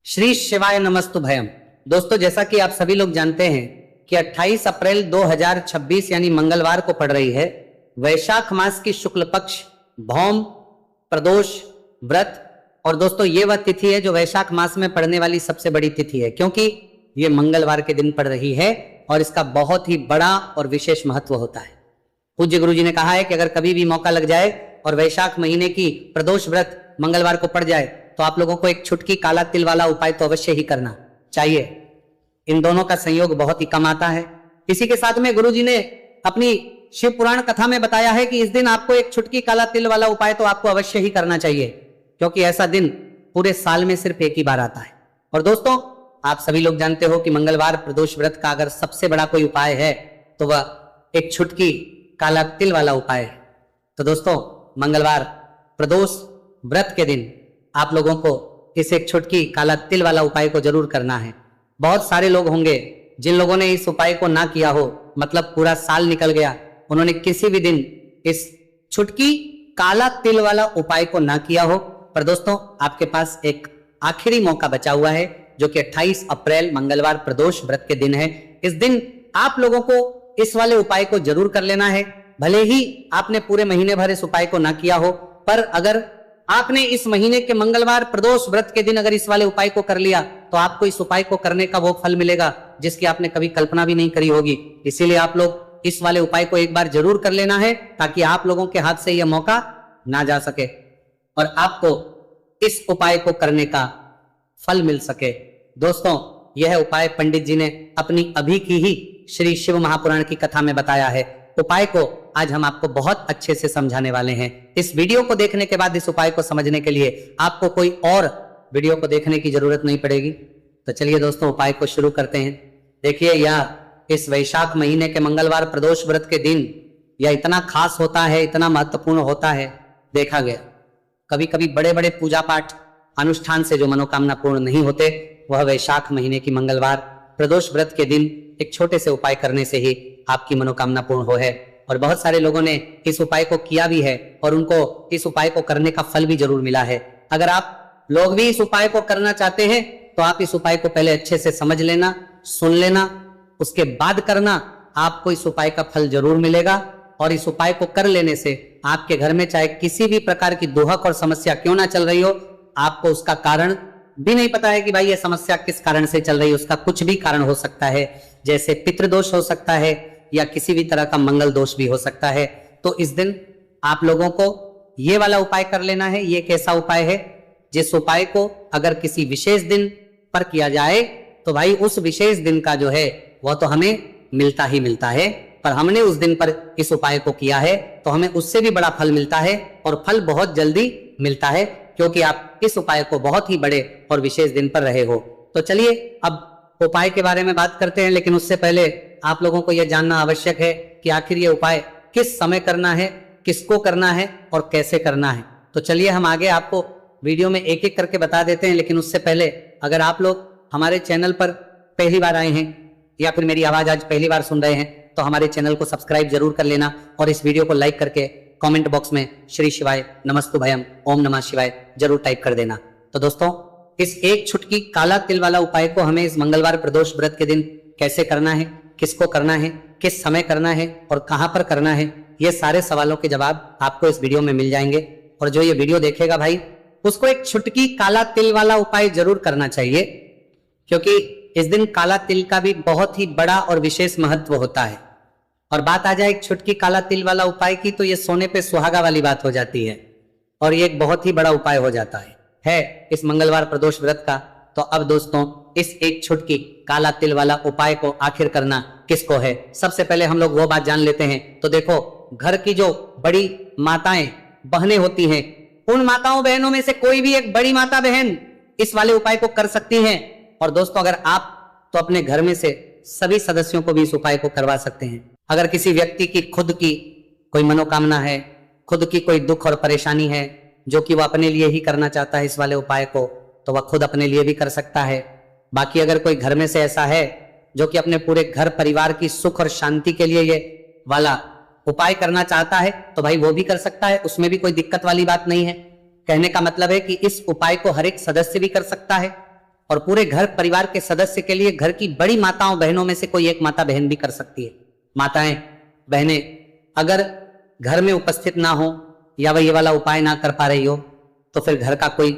श्री शिवाय नमस्तु भयम। दोस्तों, जैसा कि आप सभी लोग जानते हैं कि 28 अप्रैल 2026 यानी मंगलवार को पड़ रही है वैशाख मास की शुक्ल पक्ष भौम प्रदोष व्रत। और दोस्तों, ये वह तिथि है जो वैशाख मास में पड़ने वाली सबसे बड़ी तिथि है, क्योंकि ये मंगलवार के दिन पड़ रही है और इसका बहुत ही बड़ा और विशेष महत्व होता है। पूज्य गुरु जी ने कहा है कि अगर कभी भी मौका लग जाए और वैशाख महीने की प्रदोष व्रत मंगलवार को पड़ जाए तो आप लोगों को एक छुटकी काला तिल वाला उपाय तो अवश्य ही करना चाहिए। इन दोनों का संयोग बहुत ही कम आता है। इसी के साथ में गुरु जी ने अपनी शिव पुराण कथा में बताया है कि इस दिन आपको एक छुटकी काला तिल वाला उपाय तो आपको अवश्य ही करना चाहिए, क्योंकि ऐसा दिन पूरे साल में सिर्फ एक ही बार आता है। और दोस्तों, आप सभी लोग जानते हो कि मंगलवार प्रदोष व्रत का अगर सबसे बड़ा कोई उपाय है तो वह एक छुटकी काला तिल वाला उपाय है। तो दोस्तों, मंगलवार प्रदोष व्रत के दिन आप लोगों को इस एक छुटकी काला तिल वाला उपाय को जरूर करना है। बहुत सारे लोग होंगे जिन लोगों ने इस उपाय को ना किया हो, मतलब पूरा साल निकल गया, उन्होंने किसी भी दिन इस छुटकी काला तिल वाला उपाय को ना किया हो। पर दोस्तों, आपके पास एक आखिरी मौका बचा हुआ है जो कि 28 अप्रैल मंगलवार प्रदोष व्रत के दिन है। इस दिन आप लोगों को इस वाले उपाय को जरूर कर लेना है। भले ही आपने पूरे महीने भर इस उपाय को ना किया हो, पर अगर आपने इस महीने के मंगलवार प्रदोष व्रत के दिन अगर इस वाले उपाय को कर लिया तो आपको इस उपाय को करने का वो फल मिलेगा जिसकी आपने कभी कल्पना भी नहीं करी होगी। इसीलिए आप लोग इस वाले उपाय को एक बार जरूर कर लेना है, ताकि आप लोगों के हाथ से यह मौका ना जा सके और आपको इस उपाय को करने का फल मिल सके। दोस्तों, यह उपाय पंडित जी ने अपनी अभी की ही श्री शिव महापुराण की कथा में बताया है। उपाय को आज हम आपको बहुत अच्छे से समझाने वाले हैं। इस वीडियो को देखने के बाद इस उपाय को समझने के लिए आपको कोई और वीडियो को देखने की जरूरत नहीं पड़ेगी। तो चलिए दोस्तों, उपाय को शुरू करते हैं। देखिए, यह इस वैशाख महीने के मंगलवार प्रदोष व्रत के दिन यह इतना खास होता है, इतना महत्वपूर्ण होता है। देखा गया कभी कभी बड़े बड़े पूजा पाठ अनुष्ठान से जो मनोकामना पूर्ण नहीं होते, वह वैशाख महीने की मंगलवार प्रदोष व्रत के दिन एक छोटे से उपाय करने से ही आपकी मनोकामना पूर्ण हो है। और बहुत सारे लोगों ने इस उपाय को किया भी है और उनको इस उपाय को करने का फल भी जरूर मिला है। अगर आप लोग भी इस उपाय को करना चाहते हैं तो आप इस उपाय को पहले अच्छे से समझ लेना, सुन लेना, उसके बाद करना। आपको इस उपाय का फल जरूर मिलेगा और इस उपाय को कर लेने से आपके घर में चाहे किसी भी प्रकार की दुहक और समस्या क्यों ना चल रही हो, आपको उसका कारण भी नहीं पता है कि भाई ये समस्या किस कारण से चल रही है। उसका कुछ भी कारण हो सकता है, जैसे पितृदोष हो सकता है या किसी भी तरह का मंगल दोष भी हो सकता है। तो इस दिन आप लोगों को ये वाला उपाय कर लेना है। ये एक ऐसा उपाय है जिस उपाय को अगर किसी विशेष दिन पर किया जाए तो भाई उस विशेष दिन का जो है वह तो हमें मिलता ही मिलता है, पर हमने उस दिन पर इस उपाय को किया है तो हमें उससे भी बड़ा फल मिलता है और फल बहुत जल्दी मिलता है, क्योंकि आप इस उपाय को बहुत ही बड़े और विशेष दिन पर रहे हो। तो चलिए अब उपाय के बारे में बात करते हैं, लेकिन उससे पहले आप लोगों को यह जानना आवश्यक है कि आखिर ये उपाय किस समय करना है, किसको करना है और कैसे करना है। तो चलिए हम आगे आपको वीडियो में एक एक करके बता देते हैं। लेकिन उससे पहले अगर आप लोग हमारे चैनल पर पहली बार आए हैं या फिर मेरी आवाज आज पहली बार सुन रहे हैं तो हमारे चैनल को सब्सक्राइब जरूर कर लेना और इस वीडियो को लाइक करके कमेंट बॉक्स में श्री शिवाय नमस्तु भयम ओम नमः शिवाय जरूर टाइप कर देना। तो दोस्तों, इस एक छुटकी काला तिल वाला उपाय को हमें इस मंगलवार प्रदोष व्रत के दिन कैसे करना है, किसको करना है, किस समय करना है और कहां पर करना है, ये सारे सवालों के जवाब आपको इस वीडियो में मिल जाएंगे। और जो ये वीडियो देखेगा भाई, उसको एक छुटकी काला तिल वाला उपाय जरूर करना चाहिए, क्योंकि इस दिन काला तिल का भी बहुत ही बड़ा और विशेष महत्व होता है। और बात आ जाए एक छुटकी काला तिल वाला उपाय की, तो ये सोने पे सुहागा वाली बात हो जाती है और ये एक बहुत ही बड़ा उपाय हो जाता है इस मंगलवार प्रदोष व्रत का। तो अब दोस्तों, इस एक छुटकी काला तिल वाला उपाय को आखिर करना किसको है, सबसे पहले हम लोग वो बात जान लेते हैं। तो देखो, घर की जो बड़ी माताएं बहनें होती हैं, उन माताओं बहनों में से कोई भी एक बड़ी माता बहन इस वाले उपाय को कर सकती हैं। और दोस्तों, अगर आप तो अपने घर में से सभी सदस्यों को भी इस उपाय को करवा सकते हैं। अगर किसी व्यक्ति की खुद की कोई मनोकामना है, खुद की कोई दुख और परेशानी है जो कि वह अपने लिए ही करना चाहता है इस वाले उपाय को, तो वह खुद अपने लिए भी कर सकता है। बाकी अगर कोई घर में से ऐसा है जो कि अपने पूरे घर परिवार की सुख और शांति के लिए ये वाला उपाय करना चाहता है तो भाई वो भी कर सकता है, उसमें भी कोई दिक्कत वाली बात नहीं है। कहने का मतलब है कि इस उपाय को हर एक सदस्य भी कर सकता है, और पूरे घर परिवार के सदस्य के लिए घर की बड़ी माताओं बहनों में से कोई एक माता बहन भी कर सकती है। माताएं बहनें अगर घर में उपस्थित ना हो या वह ये वाला उपाय ना कर पा रही हो तो फिर घर का कोई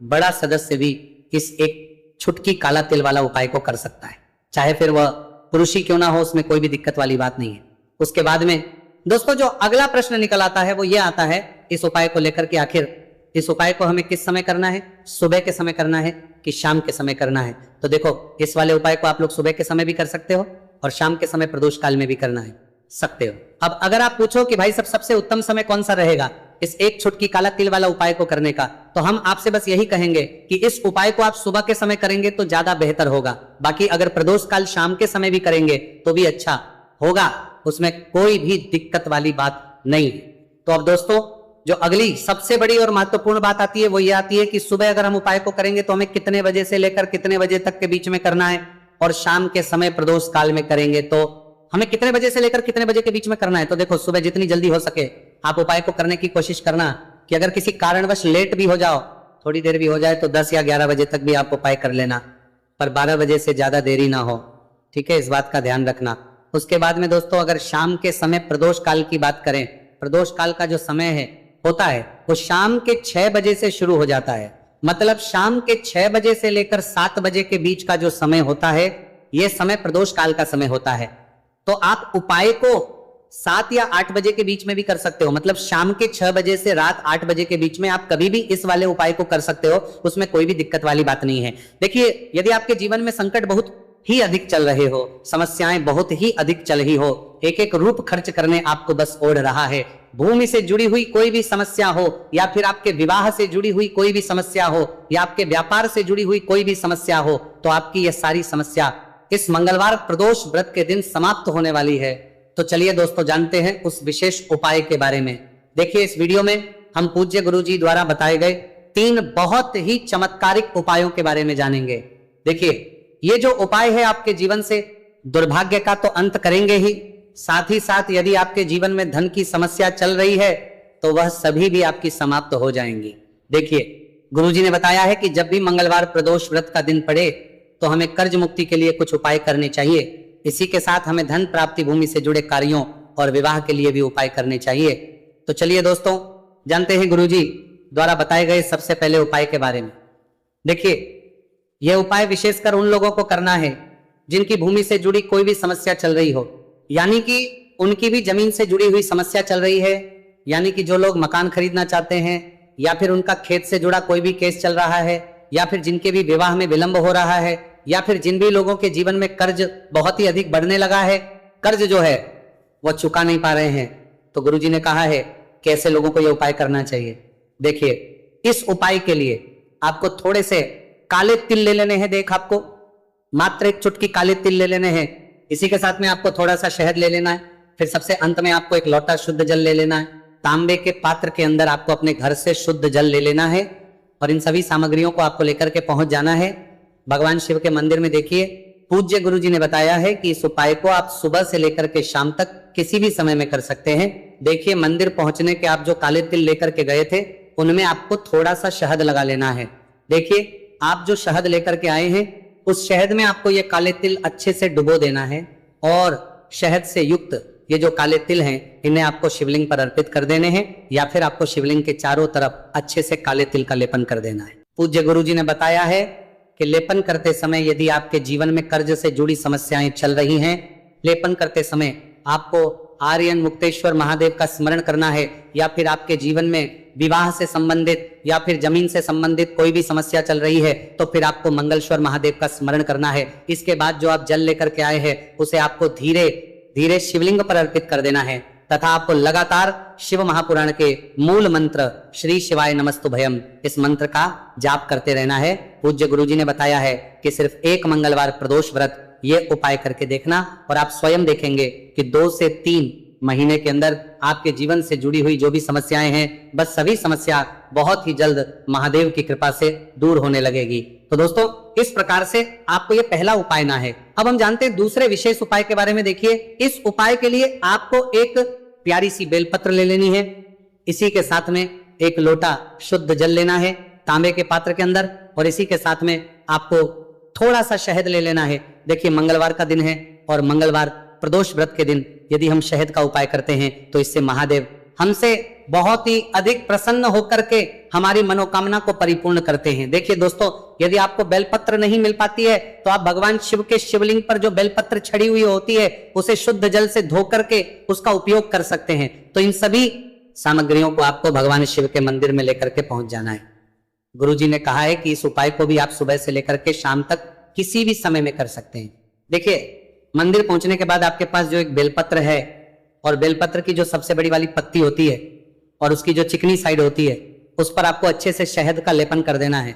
बड़ा सदस्य भी इस एक छुटकी काला तिल वाला उपाय को कर सकता है, चाहे फिर वह पुरुष ही क्यों ना हो, उसमें कोई भी दिक्कत वाली बात नहीं है। उसके बाद में दोस्तों जो अगला प्रश्न निकल आता है वो ये आता है इस उपाय को लेकर के, आखिर इस उपाय को हमें किस समय करना है, सुबह के समय करना है कि शाम के समय करना है। तो देखो इस वाले उपाय को आप लोग सुबह के समय भी कर सकते हो और शाम के समय प्रदोष काल में भी करना है सकते हो। अब अगर आप पूछो कि भाई सबसे उत्तम समय कौन सा रहेगा इस एक छुटकी काला तिल वाला उपाय को करने का, तो हम आपसे बस यही कहेंगे कि इस उपाय को आप सुबह के समय करेंगे तो ज्यादा बेहतर होगा। बाकी अगर प्रदोष काल शाम के समय भी करेंगे तो भी अच्छा होगा, उसमें कोई भी दिक्कत वाली बात नहीं। तो अब दोस्तों जो अगली सबसे बड़ी और महत्वपूर्ण बात आती है वो ये आती है कि सुबह अगर हम उपाय को करेंगे तो हमें कितने बजे से लेकर कितने बजे तक के बीच में करना है, और शाम के समय प्रदोष काल में करेंगे तो हमें कितने बजे से लेकर कितने बजे के बीच में करना है। तो देखो सुबह जितनी जल्दी हो सके आप उपाय को करने की कोशिश करना कि अगर किसी कारणवश लेट भी हो जाओ, थोड़ी देर भी हो जाए तो 10 या 11 बजे तक भी आप उपाय कर लेना, पर 12 बजे से ज्यादा देरी ना हो, ठीक है, इस बात का ध्यान रखना। उसके बाद में दोस्तों अगर शाम के समय प्रदोष काल की बात करें, प्रदोष काल का जो समय है होता है वो शाम के 6 बजे से शुरू हो जाता है। मतलब शाम के 6 बजे से लेकर 7 बजे के बीच का जो समय होता है यह समय प्रदोष काल का समय होता है। तो आप उपाय को 7 या 8 बजे के बीच में भी कर सकते हो, मतलब शाम के 6 बजे से रात 8 बजे के बीच में आप कभी भी इस वाले उपाय को कर सकते हो, उसमें कोई भी दिक्कत वाली बात नहीं है। देखिए यदि आपके जीवन में संकट बहुत ही अधिक चल रहे हो, समस्याएं बहुत ही अधिक चल रही हो, एक एक रूप खर्च करने आपको बस ओढ़ रहा है, भूमि से जुड़ी हुई कोई भी समस्या हो या फिर आपके विवाह से जुड़ी हुई कोई भी समस्या हो या आपके व्यापार से जुड़ी हुई कोई भी समस्या हो, तो आपकी यह सारी समस्या इस मंगलवार प्रदोष व्रत के दिन समाप्त होने वाली है। तो चलिए दोस्तों जानते हैं उस विशेष उपाय के बारे में। देखिए इस वीडियो में हम पूज्य गुरुजी द्वारा बताए गए 3 बहुत ही चमत्कारिक उपायों के बारे में जानेंगे। देखिए ये जो उपाय है आपके जीवन से दुर्भाग्य का तो अंत करेंगे ही, साथ ही साथ यदि आपके जीवन में धन की समस्या चल रही है तो वह सभी भी आपकी समाप्त हो जाएंगी। देखिए गुरुजी ने बताया है कि जब भी मंगलवार प्रदोष व्रत का दिन पड़े तो हमें कर्ज मुक्ति के लिए कुछ उपाय करने चाहिए, इसी के साथ हमें धन प्राप्ति, भूमि से जुड़े कार्यों और विवाह के लिए भी उपाय करने चाहिए। तो चलिए दोस्तों जानते हैं गुरुजी द्वारा बताए गए सबसे पहले उपाय के बारे में। देखिए यह उपाय विशेषकर उन लोगों को करना है जिनकी भूमि से जुड़ी कोई भी समस्या चल रही हो, यानी कि उनकी भी जमीन से जुड़ी हुई समस्या चल रही है, यानी कि जो लोग मकान खरीदना चाहते हैं या फिर उनका खेत से जुड़ा कोई भी केस चल रहा है या फिर जिनके भी विवाह में विलंब हो रहा है या फिर जिन भी लोगों के जीवन में कर्ज बहुत ही अधिक बढ़ने लगा है, कर्ज जो है वह चुका नहीं पा रहे हैं, तो गुरुजी ने कहा है कि ऐसे लोगों को यह उपाय करना चाहिए। देखिए इस उपाय के लिए आपको थोड़े से काले तिल ले लेने हैं। देख आपको मात्र एक चुटकी काले तिल ले लेने हैं, इसी के साथ में आपको थोड़ा सा शहद ले लेना है, फिर सबसे अंत में आपको एक लोटा शुद्ध जल ले लेना है। तांबे के पात्र के अंदर आपको अपने घर से शुद्ध जल ले लेना है और इन सभी सामग्रियों को आपको लेकर के पहुंच जाना है भगवान शिव के मंदिर में। देखिए पूज्य गुरुजी ने बताया है कि इस उपाय को आप सुबह से लेकर के शाम तक किसी भी समय में कर सकते हैं। देखिए मंदिर पहुंचने के आप जो काले तिल लेकर के गए थे उनमें आपको थोड़ा सा शहद लगा लेना है। देखिए आप जो शहद लेकर के आए हैं उस शहद में आपको ये काले तिल अच्छे से डुबो देना है और शहद से युक्त ये जो काले तिल हैं इन्हें आपको शिवलिंग पर अर्पित कर देने हैं या फिर आपको शिवलिंग के चारों तरफ अच्छे से काले तिल का लेपन कर देना है। पूज्य गुरुजी ने बताया है कि लेपन करते समय यदि आपके जीवन में कर्ज से जुड़ी समस्याएं चल रही हैं, लेपन करते समय आपको आर्यन मुक्तेश्वर महादेव का स्मरण करना है या फिर आपके जीवन में विवाह से संबंधित या फिर जमीन से संबंधित कोई भी समस्या चल रही है तो फिर आपको मंगलेश्वर महादेव का स्मरण करना है। इसके बाद जो आप जल लेकर के आए हैं उसे आपको धीरे धीरे शिवलिंग पर अर्पित कर देना है तथा आपको लगातार शिव महापुराण के मूल मंत्र श्री शिवाय नमस्तुभयम इस मंत्र का जाप करते रहना है। पूज्य गुरुजी ने बताया है कि सिर्फ एक मंगलवार प्रदोष व्रत ये उपाय करके देखना और आप स्वयं देखेंगे कि 2 से 3 महीने के अंदर आपके जीवन से जुड़ी हुई जो भी समस्याएं हैं बस सभी समस्या बहुत ही जल्द महादेव की कृपा से दूर होने लगेगी। तो दोस्तों इस प्रकार से आपको ये पहला उपाय ना है। अब हम जानते हैं दूसरे विशेष उपाय के बारे में। देखिए इस उपाय के लिए आपको एक प्यारी सी बेलपत्र ले लेनी है, इसी के साथ में एक लोटा शुद्ध जल लेना है तांबे के पात्र के अंदर और इसी के साथ में आपको थोड़ा सा शहद ले लेना है। देखिए मंगलवार का दिन है और मंगलवार प्रदोष व्रत के दिन यदि हम शहद का उपाय करते हैं तो इससे महादेव हमसे बहुत ही अधिक प्रसन्न होकर के हमारी मनोकामना को परिपूर्ण करते हैं। देखिए दोस्तों, यदि आपको बेलपत्र नहीं मिल पाती है तो आप भगवान शिव के शिवलिंग पर जो बेलपत्र छड़ी हुई होती है उसे शुद्ध जल से धो करके उसका उपयोग कर सकते हैं। तो इन सभी सामग्रियों को आपको भगवान शिव के मंदिर में लेकर के पहुंच जाना है। गुरुजी ने कहा है कि इस उपाय को भी आप सुबह से लेकर के शाम तक किसी भी समय में कर सकते हैं। देखिए मंदिर पहुंचने के बाद आपके पास जो एक बेलपत्र है और बेलपत्र की जो सबसे बड़ी वाली पत्ती होती है और उसकी जो चिकनी साइड होती है उस पर आपको अच्छे से शहद का लेपन कर देना है।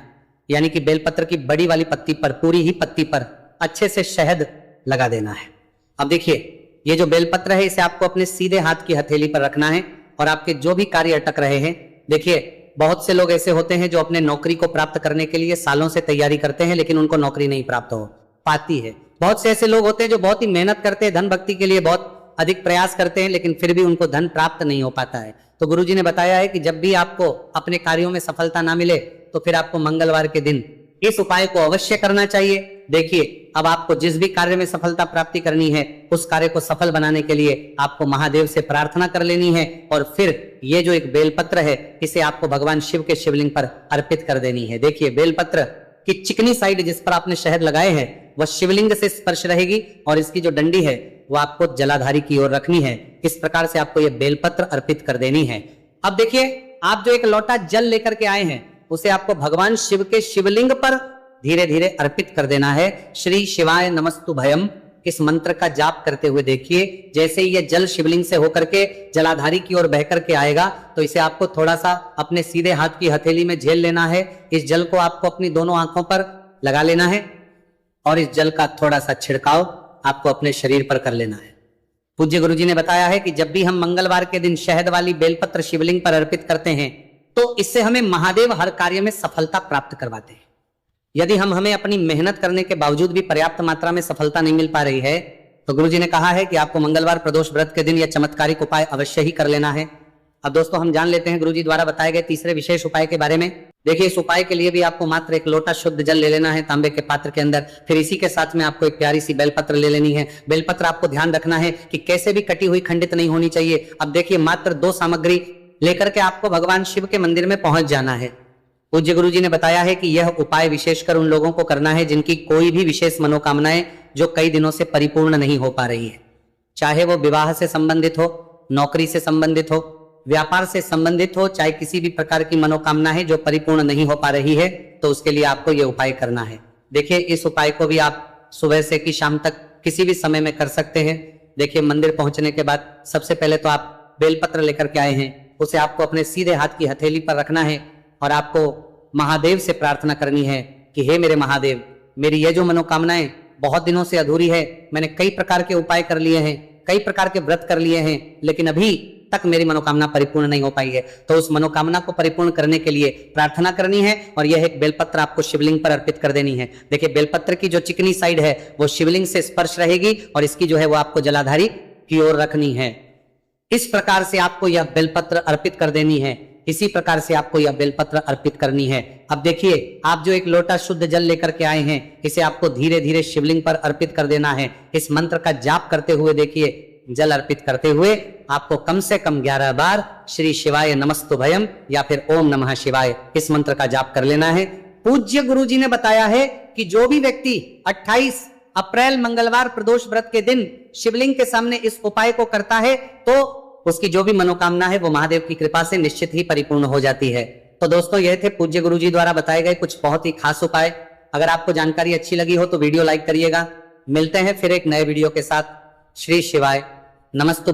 यानी कि बेलपत्र की बड़ी वाली पत्ती पर, पूरी ही पत्ती पर अच्छे से शहद लगा देना है। अब देखिए ये जो बेलपत्र है इसे आपको अपने सीधे हाथ की हथेली पर रखना है और आपके जो भी कार्य अटक रहे हैं, देखिए बहुत से लोग ऐसे होते हैं जो अपने नौकरी को प्राप्त करने के लिए सालों से तैयारी करते हैं लेकिन उनको नौकरी नहीं प्राप्त हो पाती है। बहुत से ऐसे लोग होते हैं जो बहुत ही मेहनत करते हैं, धन भक्ति के लिए बहुत अधिक प्रयास करते हैं लेकिन फिर भी उनको धन प्राप्त नहीं हो पाता है। तो गुरुजी ने बताया है कि जब भी आपको अपने कार्यों में सफलता ना मिले तो फिर आपको मंगलवार के दिन इस उपाय को अवश्य करना चाहिए। देखिए अब आपको जिस भी कार्य में सफलता प्राप्ति करनी है उस कार्य को सफल बनाने के लिए आपको महादेव से प्रार्थना कर लेनी है और फिर ये जो एक बेलपत्र है इसे आपको भगवान शिव के शिवलिंग पर अर्पित कर देनी है। देखिए बेलपत्र की चिकनी साइड जिस पर आपने शहद लगाए हैं वह शिवलिंग से स्पर्श रहेगी और इसकी जो डंडी है वो आपको जलाधारी की ओर रखनी है। इस प्रकार से आपको ये बेलपत्र अर्पित कर देनी है। अब देखिए आप जो एक लोटा जल लेकर के आए हैं उसे आपको भगवान शिव के शिवलिंग पर धीरे धीरे अर्पित कर देना है। श्री शिवाय नमस्तु भयम इस मंत्र का जाप करते हुए देखिए जैसे ही ये जल शिवलिंग से होकर के जलाधारी की ओर बह करके आएगा तो इसे आपको थोड़ा सा अपने सीधे हाथ की हथेली में झेल लेना है। इस जल को आपको अपनी दोनों आंखों पर लगा लेना है और इस जल का थोड़ा सा छिड़काव आपको अपने शरीर पर कर लेना है। पूज्य गुरुजी ने बताया है कि जब भी हम मंगलवार के दिन शहद वाली बेलपत्र शिवलिंग पर अर्पित करते हैं तो इससे हमें महादेव हर कार्य में सफलता प्राप्त करवाते हैं। यदि हमें अपनी मेहनत करने के बावजूद भी पर्याप्त मात्रा में सफलता नहीं मिल पा रही है तो गुरुजी ने कहा है कि आपको मंगलवार प्रदोष व्रत के दिन यह चमत्कारिक उपाय अवश्य ही कर लेना है। अब दोस्तों हम जान लेते हैं गुरुजी द्वारा बताए गए तीसरे विशेष उपाय के बारे में। देखिए इस उपाय के लिए भी आपको मात्र एक लोटा शुद्ध जल ले लेना है तांबे के पात्र के अंदर। फिर इसी के साथ में आपको एक प्यारी सी बेलपत्र ले लेनी है। बेलपत्र आपको ध्यान रखना है कि कैसे भी कटी हुई खंडित नहीं होनी चाहिए। अब देखिए मात्र 2 सामग्री लेकर के आपको भगवान शिव के मंदिर में पहुंच जाना है। पूज्य गुरुजी ने बताया है कि यह उपाय विशेषकर उन लोगों को करना है जिनकी कोई भी विशेष मनोकामनाएं जो कई दिनों से परिपूर्ण नहीं हो पा रही है, चाहे वो विवाह से संबंधित हो, नौकरी से संबंधित हो, व्यापार से संबंधित हो, चाहे किसी भी प्रकार की मनोकामना है जो परिपूर्ण नहीं हो पा रही है तो उसके लिए आपको यह उपाय करना है। देखिए इस उपाय को भी आप सुबह से कि शाम तक किसी भी समय में कर सकते हैं। देखिए मंदिर पहुंचने के बाद सबसे पहले तो आप बेलपत्र लेकर के आए हैं, उसे आपको अपने सीधे हाथ की हथेली पर रखना है और आपको महादेव से प्रार्थना करनी है कि हे मेरे महादेव, मेरी ये जो मनोकामनाएं बहुत दिनों से अधूरी है, मैंने कई प्रकार के उपाय कर लिए हैं, कई प्रकार के व्रत कर लिए हैं लेकिन अभी तक मेरी मनोकामना परिपूर्ण नहीं हो पाई है। तो उस मनोकामना को परिपूर्ण करने के लिए प्रार्थना करनी है और यह एक बेलपत्र आपको शिवलिंग पर अर्पित कर देनी है। देखिए बेलपत्र की जो चिकनी साइड है वो शिवलिंग से स्पर्श रहेगी और इसकी जो है वो आपको जलाधारी की ओर रखनी है। इस प्रकार से आपको यह बेलपत्र अर्पित कर देनी है। इसी प्रकार से आपको यह बेलपत्र अर्पित करनी है। अब देखिए आप जो एक लोटा शुद्ध जल लेकर के आए हैं इसे आपको धीरे धीरे शिवलिंग पर अर्पित कर देना है। इस मंत्र का जाप करते हुए देखिए जल अर्पित करते हुए आपको कम से कम 11 बार श्री शिवाय नमस्तु भयम या फिर ओम नमः शिवाय इस मंत्र का जाप कर लेना है। पूज्य गुरुजी ने बताया है कि जो भी व्यक्ति 28 अप्रैल मंगलवार प्रदोष व्रत के दिन शिवलिंग के सामने इस उपाय को करता है तो उसकी जो भी मनोकामना है वो महादेव की कृपा से निश्चित ही परिपूर्ण हो जाती है। तो दोस्तों यह थे पूज्य गुरुजी द्वारा बताए गए कुछ बहुत ही खास उपाय। अगर आपको जानकारी अच्छी लगी हो तो वीडियो लाइक करिएगा। मिलते हैं फिर एक नए वीडियो के साथ। श्री शिवाय नमस्तु।